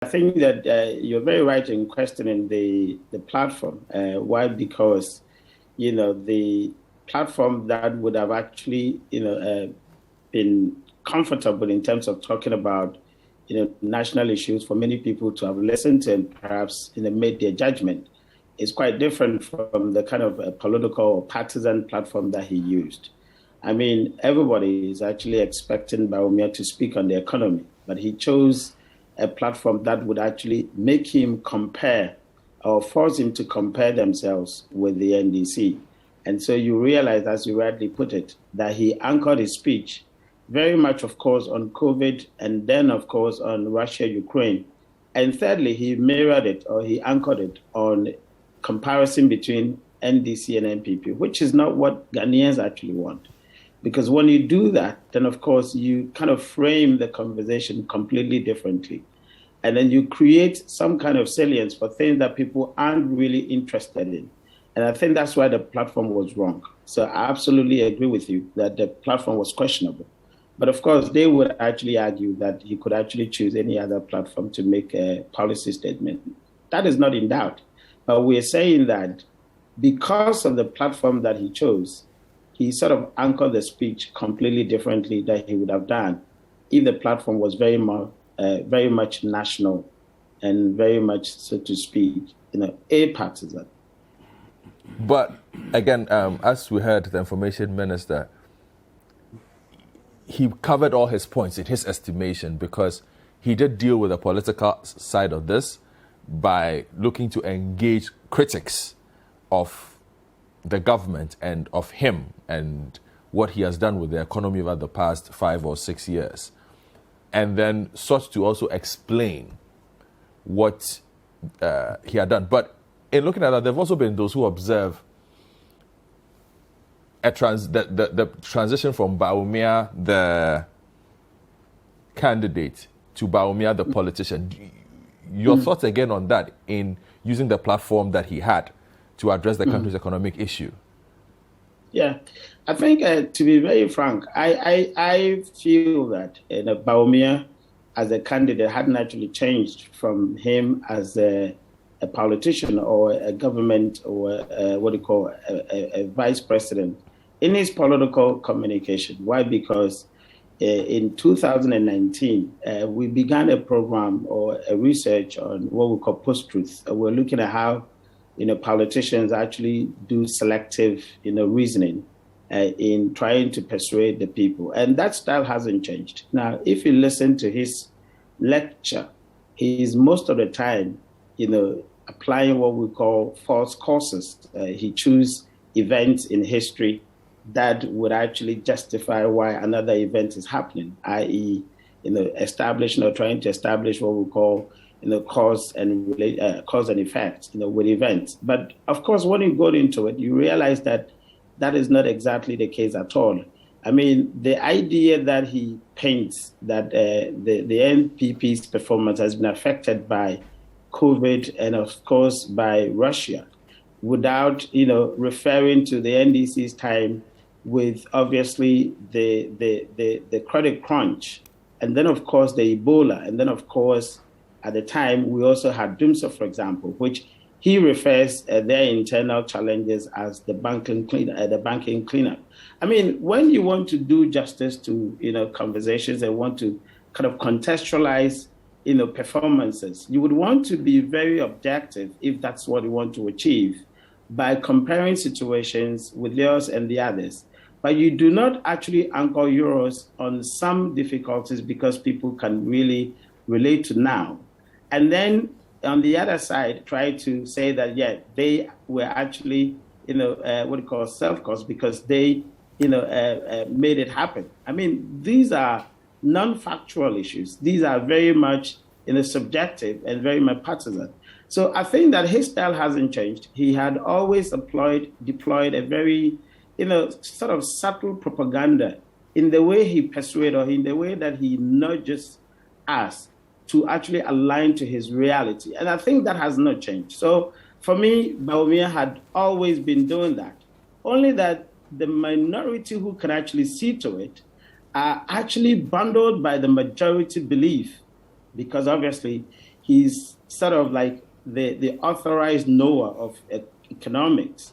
I think that you're very right in questioning the platform. Why? Because, the platform that would have actually, been comfortable in terms of talking about, national issues for many people to have listened to and perhaps, made their judgment is quite different from the kind of political or partisan platform that he used. I mean, everybody is actually expecting Bawumia to speak on the economy, but he chose a platform that would actually make him compare or force him to compare themselves with the NDC. And so you realize, as you rightly put it, that he anchored his speech very much, of course, on COVID and then, of course, on Russia, Ukraine. And thirdly, he mirrored it or he anchored it on comparison between NDC and NPP, which is not what Ghanaians actually want. Because when you do that, then, of course, you kind of frame the conversation completely differently. And then you create some kind of salience for things that people aren't really interested in. And I think that's why the platform was wrong. So I absolutely agree with you that the platform was questionable. But of course, they would actually argue that he could actually choose any other platform to make a policy statement. That is not in doubt. But we're saying that because of the platform that he chose, he sort of anchored the speech completely differently than he would have done if the platform was very much national and very much, so to speak, apartisan. But again, as we heard the information minister, he covered all his points in his estimation because he did deal with the political side of this by looking to engage critics of the government and of him and what he has done with the economy over the past 5 or 6 years, and then sought to also explain what he had done. But in looking at that, there have also been those who observe the transition from Bawumia, the candidate, to Bawumia, the politician. Your thoughts again on that in using the platform that he had to address the country's economic issue? Yeah, I think to be very frank, I feel that Bawumia as a candidate hadn't actually changed from him as a politician or a government or a vice president in his political communication. Why? Because in 2019, we began a program or a research on what we call post-truth. We're looking at how politicians actually do selective, reasoning in trying to persuade the people. And that style hasn't changed. Now, if you listen to his lecture, he is most of the time, applying what we call false causes. He chooses events in history that would actually justify why another event is happening, i.e., establishing or trying to establish what we call cause and effect, with events. But of course, when you go into it, you realize that that is not exactly the case at all. I mean, the idea that he paints that the NPP's performance has been affected by COVID and of course by Russia, without referring to the NDC's time with obviously the credit crunch, and then of course the Ebola, and then of course at the time, we also had Dumsa, for example, which he refers their internal challenges as the banking cleanup. I mean, when you want to do justice to conversations and want to kind of contextualize performances, you would want to be very objective if that's what you want to achieve by comparing situations with yours and the others. But you do not actually anchor yours on some difficulties because people can really relate to now. And then on the other side, try to say that, they were actually, self-caused because they, made it happen. I mean, these are non-factual issues. These are very much, subjective and very much partisan. So I think that his style hasn't changed. He had always deployed a very, sort of subtle propaganda in the way he persuaded or in the way that he nudges us to actually align to his reality. And I think that has not changed. So for me, Bawumia had always been doing that. Only that the minority who can actually see to it are actually bundled by the majority belief. Because obviously, he's sort of like the authorized knower of economics.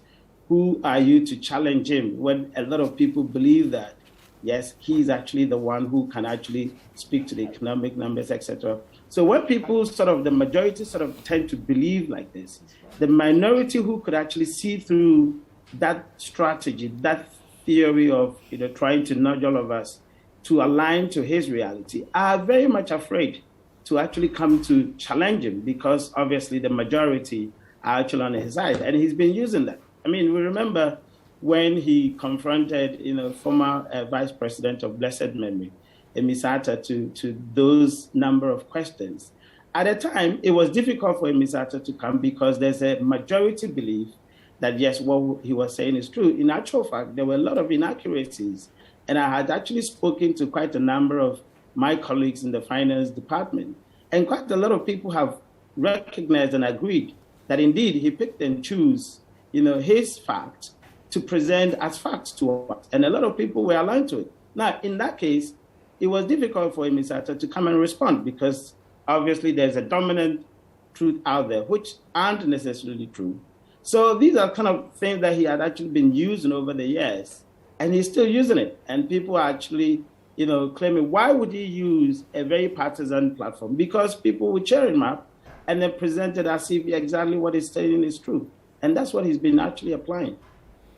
Who are you to challenge him when a lot of people believe that, yes, he's actually the one who can actually speak to the economic numbers, etc. So when people the majority tend to believe like this, the minority who could actually see through that strategy, that theory of trying to nudge all of us to align to his reality, are very much afraid to actually come to challenge him, because obviously the majority are actually on his side, and he's been using that. I mean, we remember when he confronted, former Vice President of blessed memory, Emisata, to those number of questions. At the time, it was difficult for Emisata to come because there's a majority belief that, yes, what he was saying is true. In actual fact, there were a lot of inaccuracies. And I had actually spoken to quite a number of my colleagues in the finance department. And quite a lot of people have recognized and agreed that indeed he picked and chose, his facts to present as facts to us. And a lot of people were aligned to it. Now, in that case, it was difficult for Emisata to come and respond because obviously there's a dominant truth out there, which aren't necessarily true. So these are kind of things that he had actually been using over the years, and he's still using it. And people are actually, claiming, why would he use a very partisan platform? Because people would cheer him up and then present it as if exactly what he's saying is true. And that's what he's been actually applying.